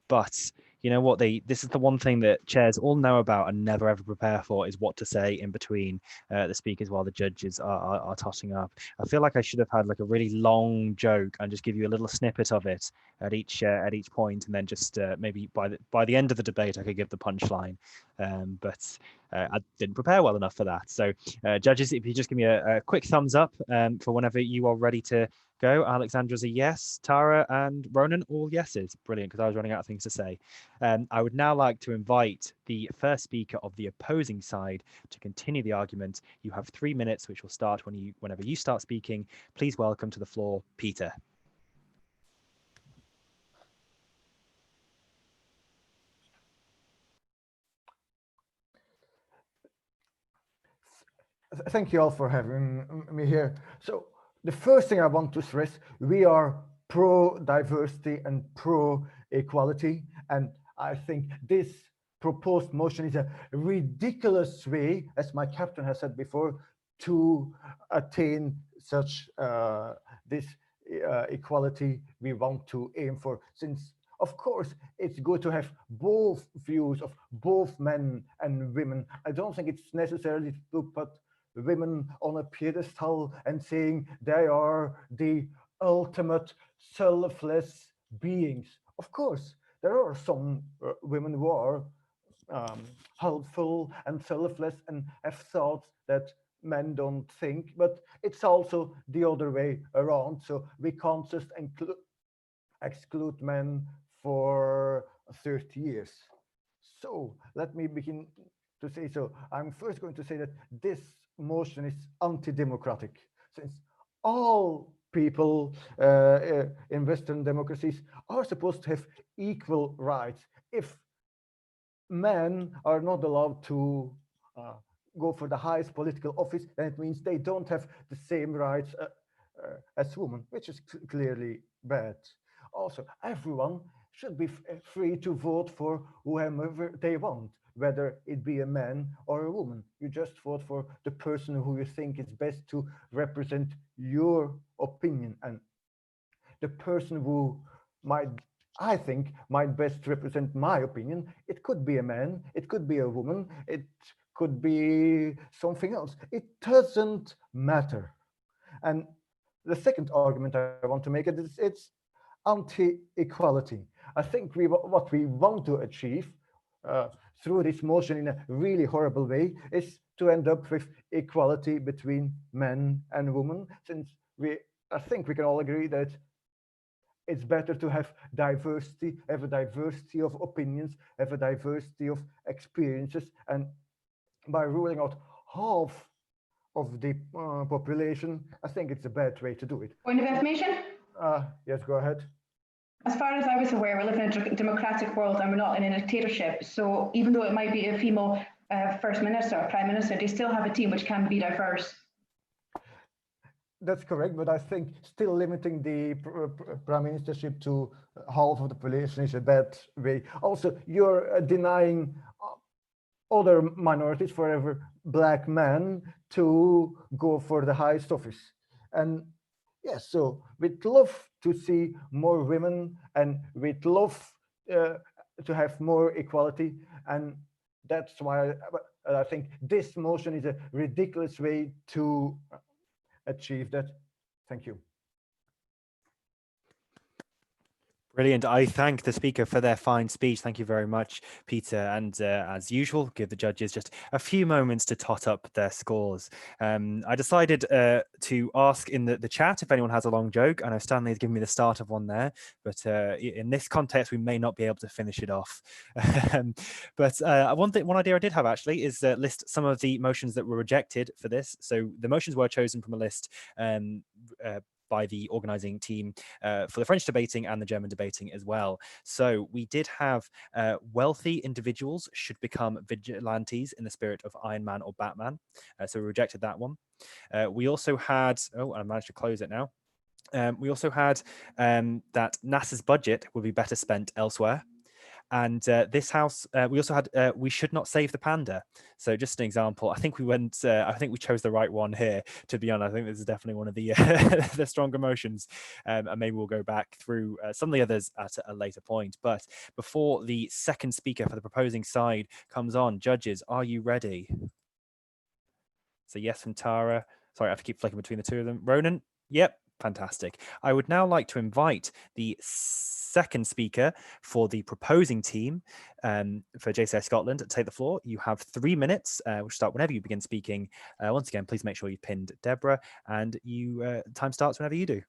Speaker 1: But you know what? This is the one thing that chairs all know about and never ever prepare for, is what to say in between the speakers while the judges are tossing up. I feel like I should have had like a really long joke and just give you a little snippet of it at each point, and then just maybe by the end of the debate I could give the punchline. But I didn't prepare well enough for that. So judges, if you just give me a quick thumbs up for whenever you are ready to go. Alexandra's a yes, Tara and Ronan all yeses. Brilliant, because I was running out of things to say. I would now like to invite the first speaker of the opposing side to continue the argument. You have 3 minutes, which will start whenever you start speaking. Please welcome to the floor, Peter.
Speaker 5: Thank you all for having me here. So the first thing I want to stress, we are pro-diversity and pro-equality. And I think this proposed motion is a ridiculous way, as my captain has said before, to attain such this equality we want to aim for. Since, of course, it's good to have both views of both men and women. I don't think it's necessarily to put women on a pedestal and saying they are the ultimate selfless beings. Of course, there are some women who are helpful and selfless and have thoughts that men don't think, but it's also the other way around. So we can't just exclude men for 30 years. So let me begin to say, so I'm first going to say that this motion is anti-democratic, since all people in Western democracies are supposed to have equal rights. If men are not allowed to go for the highest political office, then it means they don't have the same rights as women, which is clearly bad. Also, everyone should be free to vote for whoever they want, whether it be a man or a woman. You just vote for the person who you think is best to represent your opinion. And the person who I think might best represent my opinion, it could be a man, it could be a woman, it could be something else. It doesn't matter. And the second argument I want to make is it's anti-equality. I think what we want to achieve through this motion in a really horrible way is to end up with equality between men and women, since I think we can all agree that it's better to have diversity, have a diversity of opinions, have a diversity of experiences, and by ruling out half of the population, I think it's a bad way to do it.
Speaker 18: Point of information?
Speaker 5: Yes, go ahead.
Speaker 18: As far as I was aware, we live in a democratic world and we're not in a dictatorship. So even though it might be a female First Minister or Prime Minister, they still have a team which can be diverse.
Speaker 5: That's correct, but I think still limiting the prime ministership to half of the population is a bad way. Also, you're denying other minorities, forever black men, to go for the highest office. And yes, so we'd love to see more women, and we'd love to have more equality. And that's why I think this motion is a ridiculous way to achieve that. Thank you.
Speaker 1: Brilliant. I thank the speaker for their fine speech. Thank you very much, Peter. And as usual, give the judges just a few moments to tot up their scores. I decided to ask in the chat if anyone has a long joke. I know Stanley has given me the start of one there, but in this context, we may not be able to finish it off. But one idea I did have actually is list some of the motions that were rejected for this. So the motions were chosen from a list by the organizing team for the French debating and the German debating as well. So we did have wealthy individuals should become vigilantes in the spirit of Iron Man or Batman. So we rejected that one. We also had, oh, I managed to close it now. We also had that NASA's budget would be better spent elsewhere. And this house, we also had, we should not save the panda. So just an example, I think we chose the right one here, to be honest. I think this is definitely one of the, the stronger motions. And maybe we'll go back through some of the others at a later point. But before the second speaker for the proposing side comes on, judges, are you ready? So yes from Tara. Sorry, I have to keep flicking between the two of them. Ronan? Yep, fantastic. I would now like to invite the second speaker for the proposing team for JCI Scotland to take the floor. You have 3 minutes. We'll start whenever you begin speaking. Once again, please make sure you pinned Deborah, and time starts whenever you do.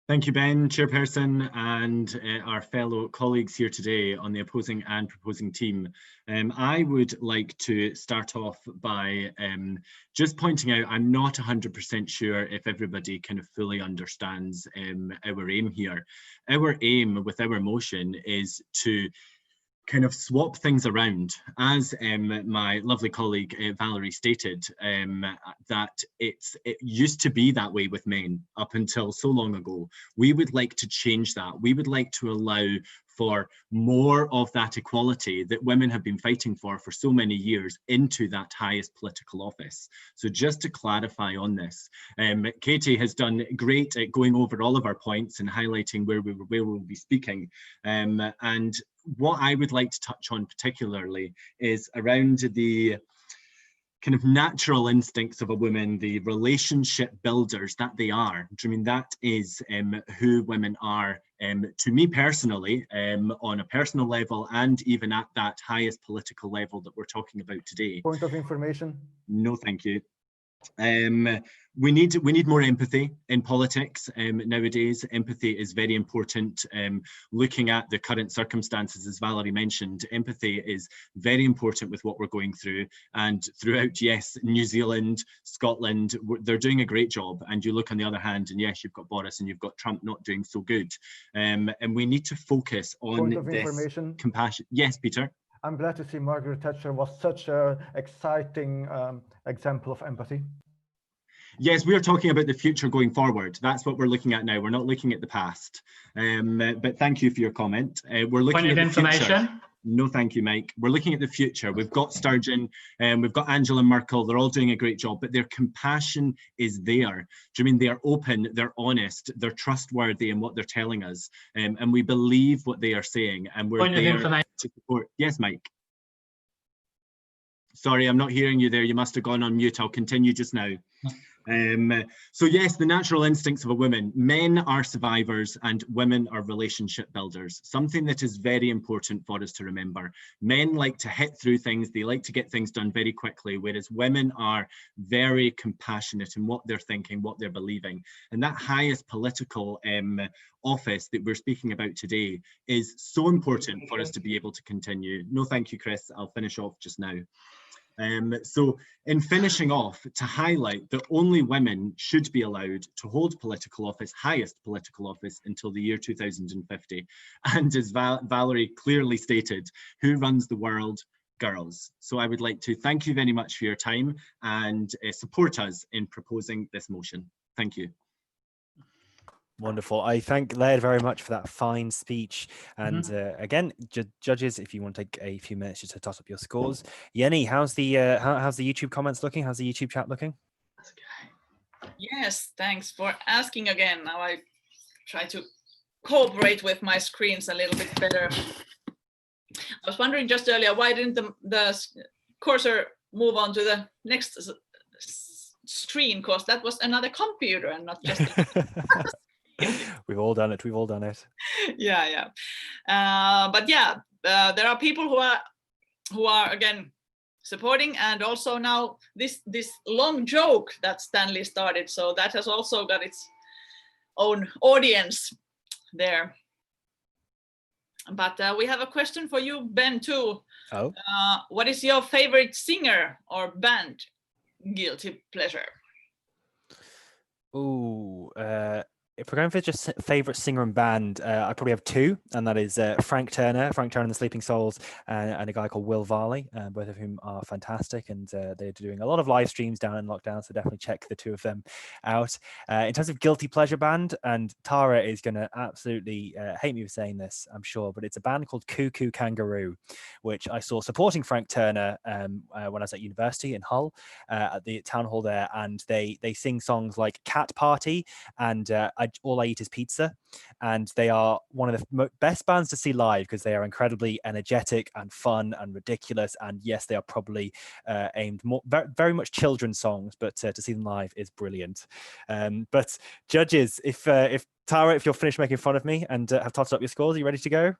Speaker 19: Thank you, Ben, Chairperson, and our fellow colleagues here today on the opposing and proposing team. I would like to start off by just pointing out I'm not 100% sure if everybody kind of fully understands our aim here. Our aim with our motion is to kind of swap things around, as my lovely colleague Valerie stated, that it used to be that way with men up until so long ago. We would like to change that. We would like to allow for more of that equality that women have been fighting for so many years into that highest political office. So just to clarify on this, Katie has done great at going over all of our points and highlighting where we'll be speaking. And what I would like to touch on particularly is around the kind of natural instincts of a woman, the relationship builders that they are. I mean, that is who women are to me personally, on a personal level, and even at that highest political level that we're talking about today.
Speaker 5: Point of information?
Speaker 19: No, thank you. We need more empathy in politics nowadays. Empathy is very important. Looking at the current circumstances, as Valerie mentioned, empathy is very important with what we're going through. And throughout, yes, New Zealand, Scotland, they're doing a great job. And you look on the other hand, and yes, you've got Boris and you've got Trump not doing so good. And we need to focus on this compassion. Yes, Peter.
Speaker 5: I'm glad to see Margaret Thatcher was such an exciting example of empathy.
Speaker 19: Yes, we're talking about the future going forward. That's what we're looking at now. We're not looking at the past. But thank you for your comment. We're looking at the future. No, thank you, Mike. We're looking at the future. We've got Sturgeon and we've got Angela Merkel. They're all doing a great job, but their compassion is there. Do you mean they're open, they're honest, they're trustworthy in what they're telling us, and we believe what they are saying, and we're there to support. Yes, Mike. Sorry, I'm not hearing you there. You must have gone on mute. I'll continue just now. So yes, the natural instincts of a woman. Men are survivors and women are relationship builders. Something that is very important for us to remember. Men like to hit through things, they like to get things done very quickly, whereas women are very compassionate in what they're thinking, what they're believing. And that highest political office that we're speaking about today is so important for us to be able to continue. No, thank you, Chris. I'll finish off just now. So in finishing off, to highlight that only women should be allowed to hold political office, highest political office, until the year 2050. And as Valerie clearly stated, who runs the world? Girls. So I would like to thank you very much for your time and support us in proposing this motion. Thank you.
Speaker 1: Wonderful. I thank Laird very much for that fine speech. And again, judges, if you want to take a few minutes just to toss up your scores. Yenny, how's the YouTube comments looking? How's the YouTube chat looking?
Speaker 7: Yes, thanks for asking again. Now I try to cooperate with my screens a little bit better. I was wondering just earlier, why didn't the cursor move on to the next screen? Because that was another computer and not just
Speaker 1: We've all done it. We've all done it.
Speaker 7: Yeah. But yeah, there are people who are again supporting, and also now this long joke that Stanley started. So that has also got its own audience there. But we have a question for you, Ben, too.
Speaker 1: Oh.
Speaker 7: What is your favorite singer or band? Guilty pleasure.
Speaker 1: Ooh, if we're going for just favorite singer and band, I probably have two, and that is Frank Turner and the Sleeping Souls, and a guy called Will Varley, both of whom are fantastic, and they're doing a lot of live streams down in lockdown, so definitely check the two of them out. In terms of guilty pleasure band, and Tara is going to absolutely hate me for saying this, I'm sure, but it's a band called Cuckoo Kangaroo, which I saw supporting Frank Turner when I was at university in Hull, at the town hall there, and they sing songs like Cat Party and All I Eat Is Pizza, and they are one of the best bands to see live because they are incredibly energetic and fun and ridiculous, and yes, they are probably aimed more very much children's songs, but to see them live is brilliant. But judges, if Tara, if you're finished making fun of me and have totted up your scores, are you ready to go?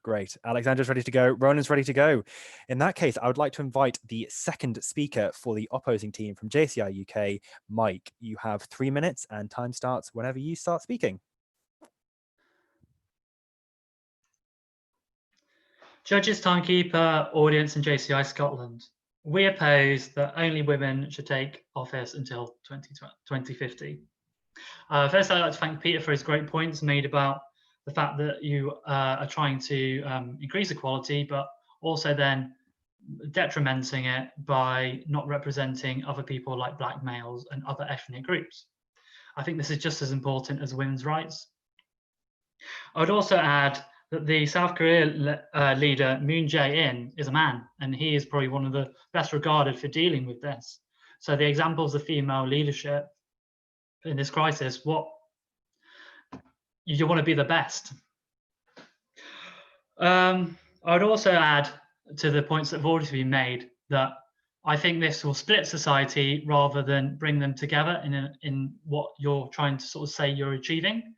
Speaker 1: Great. Alexandra's ready to go. Ronan's ready to go. In that case, I would like to invite the second speaker for the opposing team from JCI UK, Mike. You have 3 minutes and time starts whenever you start speaking.
Speaker 6: Judges, timekeeper, audience and JCI Scotland. We oppose that only women should take office until 2050. First, I'd like to thank Peter for his great points made about the fact that you are trying to increase equality, but also then detrimenting it by not representing other people like black males and other ethnic groups. I think this is just as important as women's rights. I would also add that the South Korea leader Moon Jae-in is a man, and he is probably one of the best regarded for dealing with this. So the examples of female leadership in this crisis, you want to be the best. I would also add to the points that have already been made that I think this will split society rather than bring them together in what you're trying to sort of say you're achieving.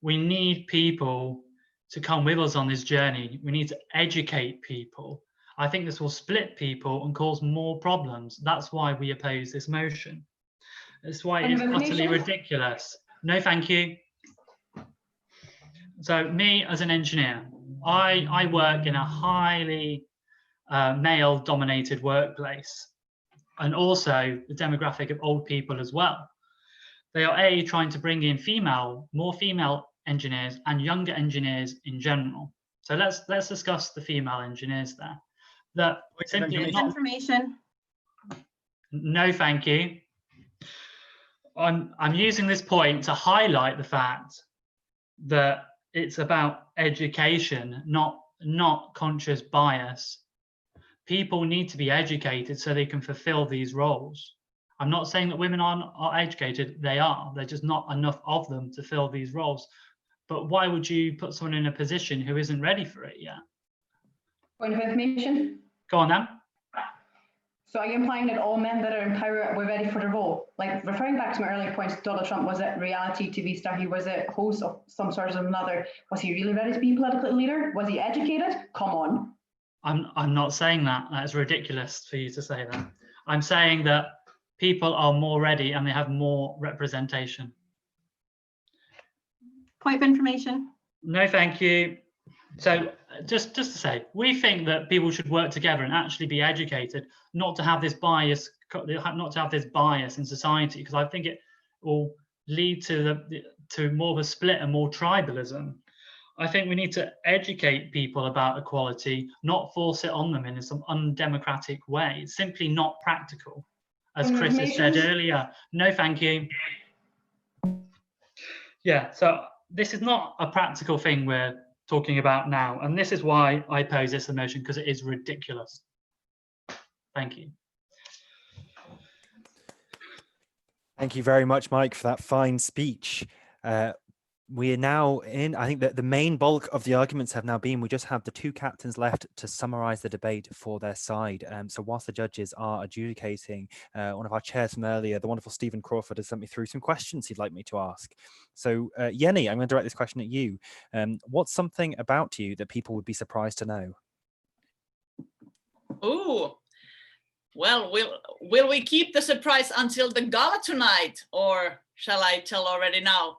Speaker 6: We need people to come with us on this journey. We need to educate people. I think this will split people and cause more problems. That's why we oppose this motion. That's why it's utterly ridiculous. No, thank you. So me as an engineer, I work in a highly male-dominated workplace, and also the demographic of old people as well. They are trying to bring in more female engineers and younger engineers in general. So let's discuss the female engineers there. That simply not
Speaker 3: information.
Speaker 6: No, thank you. I'm using this point to highlight the fact that it's about education, not conscious bias. People need to be educated so they can fulfill these roles. I'm not saying that women are educated, they are. There's just not enough of them to fill these roles. But why would you put someone in a position who isn't ready for it yet?
Speaker 18: Point of information.
Speaker 6: Go on then.
Speaker 18: So are you implying that all men that are in power were ready for the role? Like, referring back to my earlier points, Donald Trump was a reality TV star. He was a host of some sort of another. Was he really ready to be a political leader? Was he educated? Come on.
Speaker 6: I'm not saying that. That's ridiculous for you to say that. I'm saying that people are more ready and they have more representation.
Speaker 3: Point of information.
Speaker 6: No, thank you. So just to say, we think that people should work together and actually be educated, not to have this bias, in society, because I think it will lead to more of a split and more tribalism. I think we need to educate people about equality, not force it on them in some undemocratic way. It's simply not practical, as Chris has said earlier. No, thank you. Yeah, so this is not a practical thing we're talking about now, and this is why I pose this motion, because it is ridiculous. Thank you.
Speaker 1: Thank you very much, Mike, for that fine speech. We are now in, I think that the main bulk of the arguments have now been, we just have the two captains left to summarize the debate for their side. So whilst the judges are adjudicating, one of our chairs from earlier, the wonderful Stephen Crawford, has sent me through some questions he'd like me to ask. So Jenny, I'm going to direct this question at you. What's something about you that people would be surprised to know?
Speaker 7: Oh, well, will we keep the surprise until the gala tonight, or shall I tell already now?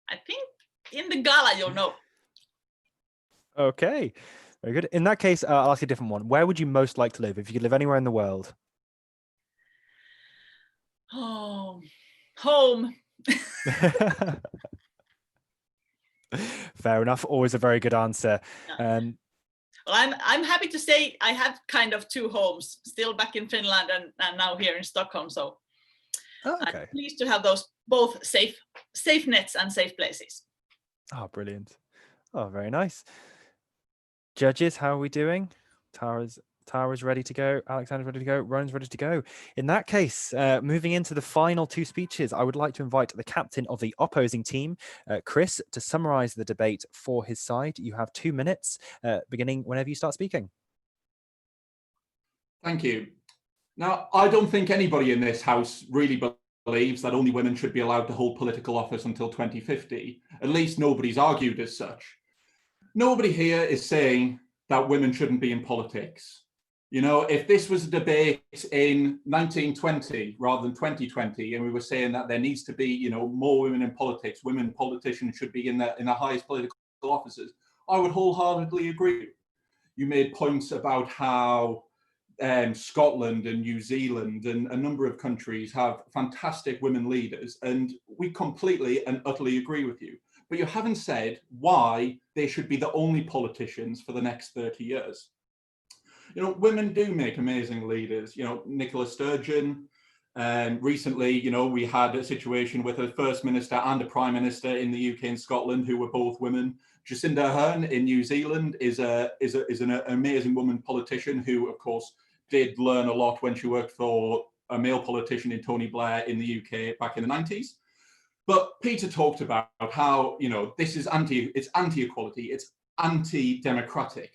Speaker 7: I think in the gala you'll know.
Speaker 1: Okay, very good. In that case, I'll ask you a different one. Where would you most like to live if you could live anywhere in the world?
Speaker 7: Oh, home.
Speaker 1: Fair enough. Always a very good answer.
Speaker 7: Well, I'm happy to say I have kind of two homes, still back in Finland and now here in Stockholm. So I'm pleased to have those both safe nets and safe places.
Speaker 1: Oh, brilliant. Oh, very nice. Judges, how are we doing? Tara's ready to go. Alexander's ready to go. Ron's ready to go. In that case, moving into the final two speeches, I would like to invite the captain of the opposing team, Chris, to summarize the debate for his side. You have 2 minutes, beginning whenever you start speaking.
Speaker 4: Thank you. Now, I don't think anybody in this house really believes that only women should be allowed to hold political office until 2050. At least nobody's argued as such. Nobody here is saying that women shouldn't be in politics. You know, if this was a debate in 1920 rather than 2020, and we were saying that there needs to be, you know, more women in politics, women politicians should be in the highest political offices, I would wholeheartedly agree. You made points about how Scotland and New Zealand and a number of countries have fantastic women leaders, and we completely and utterly agree with you. But you haven't said why they should be the only politicians for the next 30 years. You know, women do make amazing leaders. You know, Nicola Sturgeon, recently, you know, we had a situation with a First Minister and a Prime Minister in the UK and Scotland who were both women. Jacinda Ardern in New Zealand is an amazing woman politician who, of course, did learn a lot when she worked for a male politician in Tony Blair in the UK back in the 90s. But Peter talked about how, you know, this is anti-equality, it's anti-democratic.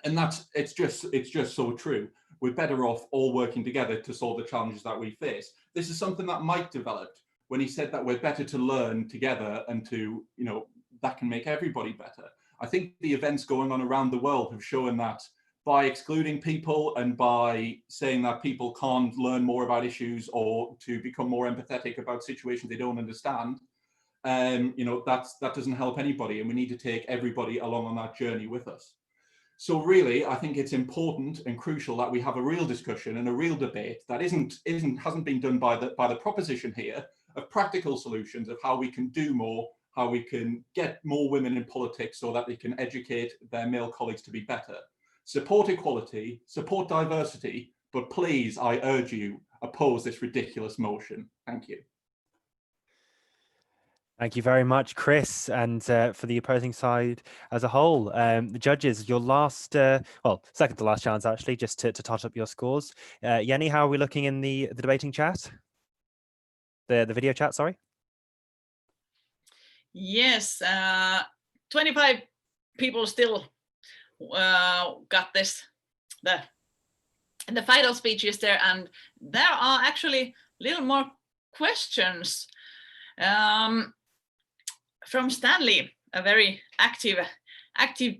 Speaker 4: And it's just so true. We're better off all working together to solve the challenges that we face. This is something that Mike developed when he said that we're better to learn together and to, you know, that can make everybody better. I think the events going on around the world have shown that by excluding people and by saying that people can't learn more about issues or to become more empathetic about situations they don't understand, you know, that doesn't help anybody, and we need to take everybody along on that journey with us. So really, I think it's important and crucial that we have a real discussion and a real debate that hasn't been done by the proposition here of practical solutions of how we can do more, how we can get more women in politics so that they can educate their male colleagues to be better. Support equality, support diversity, but please, I urge you, oppose this ridiculous motion. Thank you.
Speaker 1: Thank you very much, Chris, and for the opposing side as a whole. The judges, your last, second to last chance, actually, just to tot up your scores. Jenny, how are we looking in the debating chat? The video chat, sorry.
Speaker 7: Yes, 25 people still got this, the the final speeches there, and there are actually a little more questions from Stanley, a very active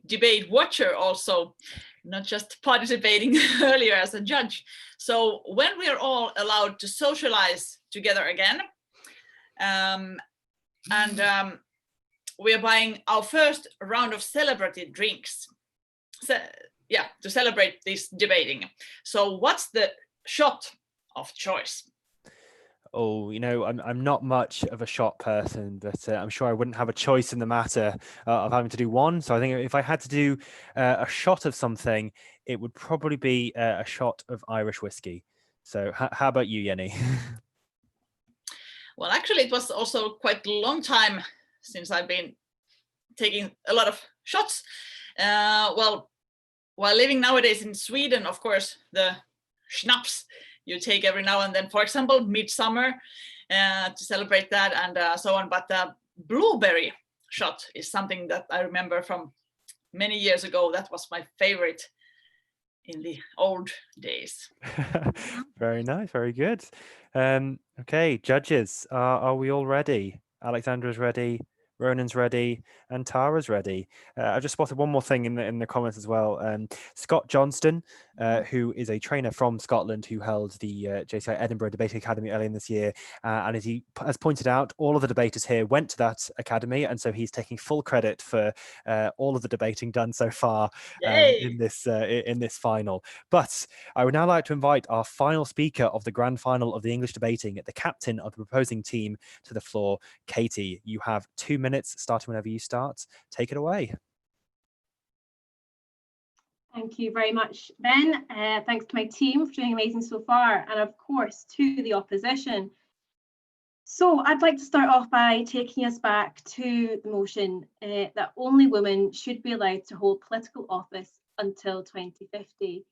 Speaker 7: debate watcher also, not just participating earlier as a judge. So when we are all allowed to socialize together again, we are buying our first round of celebratory drinks. So, yeah, to celebrate this debating. So what's the shot of choice?
Speaker 1: Oh, you know, I'm not much of a shot person, but I'm sure I wouldn't have a choice in the matter of having to do one. So I think if I had to do a shot of something, it would probably be a shot of Irish whiskey. So how about you, Jenny?
Speaker 7: Well, actually, it was also quite a long time since I've been taking a lot of shots. Well, while living nowadays in Sweden, of course, the schnapps you take every now and then, for example, midsummer, to celebrate that and so on. But the blueberry shot is something that I remember from many years ago. That was my favorite in the old days.
Speaker 1: Very nice, very good. Okay, judges, are we all ready? Alexandra's ready, Ronan's ready, and Tara's ready. I just spotted one more thing in the comments as well. Scott Johnston, who is a trainer from Scotland who held the JCI Edinburgh Debating Academy earlier in this year, and as he has pointed out, all of the debaters here went to that academy, and so he's taking full credit for all of the debating done so far in this final. But I would now like to invite our final speaker of the grand final of the English debating, the captain of the proposing team, to the floor. Katie, you have 2 minutes, starting whenever you start. Take it away.
Speaker 3: Thank you very much, Ben. Thanks to my team for doing amazing so far, and of course to the opposition. So I'd like to start off by taking us back to the motion that only women should be allowed to hold political office until 2050.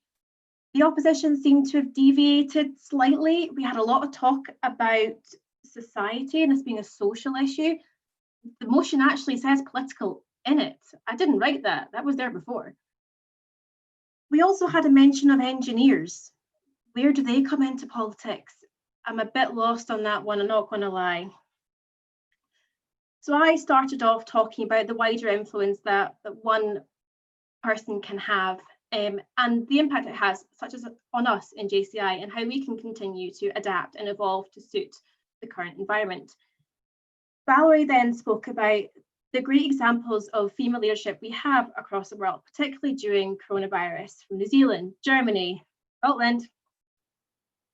Speaker 3: The opposition seemed to have deviated slightly. We had a lot of talk about society and this being a social issue. The motion actually says political in it. I didn't write that. That was there before. We also had a mention of engineers. Where do they come into politics? I'm a bit lost on that one, I'm not going to lie. So I started off talking about the wider influence that one person can have and the impact it has, such as on us in JCI, and how we can continue to adapt and evolve to suit the current environment. Valerie then spoke about the great examples of female leadership we have across the world, particularly during coronavirus, from New Zealand, Germany, Scotland.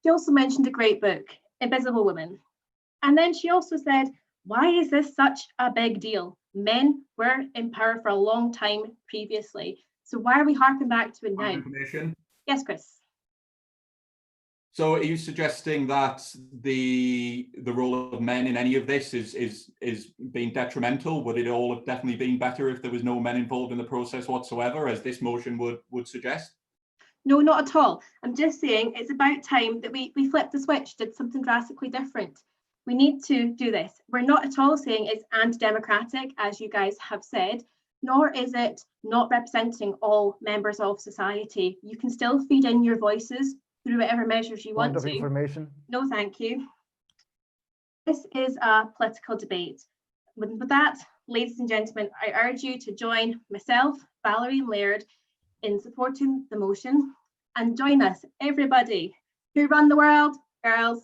Speaker 3: She also mentioned a great book, Invisible Women. And then she also said, why is this such a big deal? Men were in power for a long time previously. So why are we harping back to it now?
Speaker 4: Information.
Speaker 3: Yes, Chris.
Speaker 4: So are you suggesting that the role of men in any of this is being detrimental? Would it all have definitely been better if there was no men involved in the process whatsoever, as this motion would suggest?
Speaker 3: No, not at all. I'm just saying it's about time that we flipped the switch, did something drastically different. We need to do this. We're not at all saying it's anti-democratic, as you guys have said, nor is it not representing all members of society. You can still feed in your voices through whatever measures you want to.
Speaker 5: Information.
Speaker 3: No, thank you. This is a political debate. With that, ladies and gentlemen, I urge you to join myself, Valerie and Laird, in supporting the motion, and join us, everybody who run the world, girls.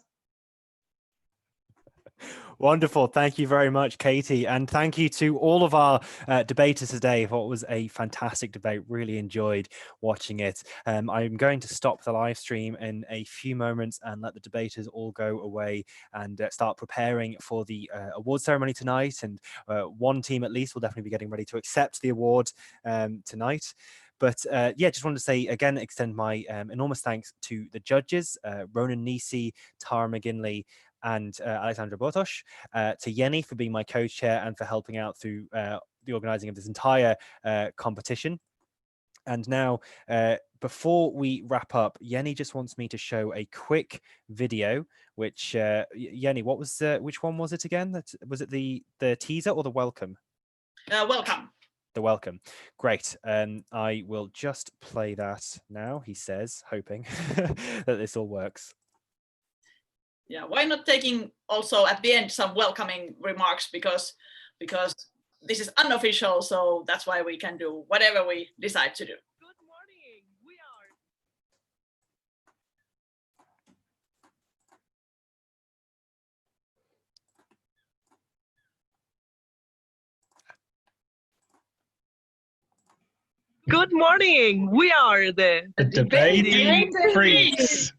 Speaker 1: Wonderful. Thank you very much, Katie. And thank you to all of our debaters today for what was a fantastic debate. Really enjoyed watching it. I'm going to stop the live stream in a few moments and let the debaters all go away and start preparing for the award ceremony tonight. And one team at least will definitely be getting ready to accept the award tonight. But yeah, just wanted to say again, extend my enormous thanks to the judges, Ronan Nisi, Tara McGinley, and Alexandra Botosh, to Jenny for being my co-chair and for helping out through the organising of this entire competition. And now, before we wrap up, Jenny just wants me to show a quick video, which, Jenny, what was which one was it again? Was it the teaser or the welcome?
Speaker 7: Welcome.
Speaker 1: the welcome. Great. I will just play that now, he says, hoping that this all works.
Speaker 7: Yeah, why not taking also at the end some welcoming remarks, because this is unofficial, so that's why we can do whatever we decide to do.
Speaker 20: Good morning. We are the
Speaker 21: Debating Freaks.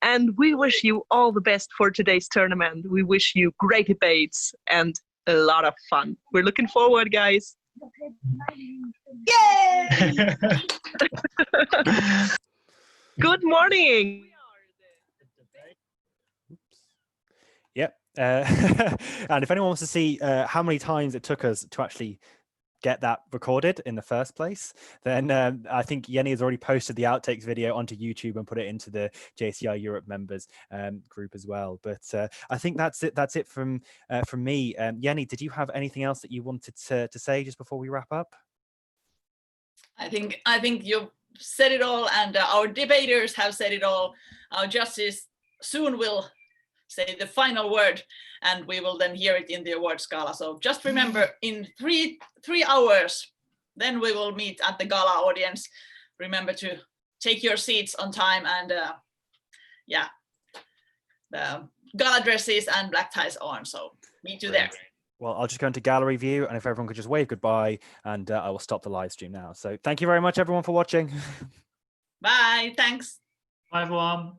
Speaker 20: And we wish you all the best for today's tournament. We wish you great debates and a lot of fun. We're looking forward, guys. Yay! Good morning.
Speaker 1: Yep. And if anyone wants to see how many times it took us to actually get that recorded in the first place, then I think Jenny has already posted the outtakes video onto YouTube and put it into the JCI Europe members group as well. But I think that's it from me. Jenny, did you have anything else that you wanted to say just before we wrap up?
Speaker 7: I think you said it all, and our debaters have said it all. Our judges soon will say the final word, and we will then hear it in the awards gala. So just remember, in three hours, then we will meet at the gala audience. Remember to take your seats on time, and yeah, the gala dresses and black ties on. So meet you there.
Speaker 1: Well, I'll just go into gallery view, and if everyone could just wave goodbye, and I will stop the live stream now. So thank you very much, everyone, for watching.
Speaker 7: Bye. Thanks.
Speaker 6: Bye, everyone.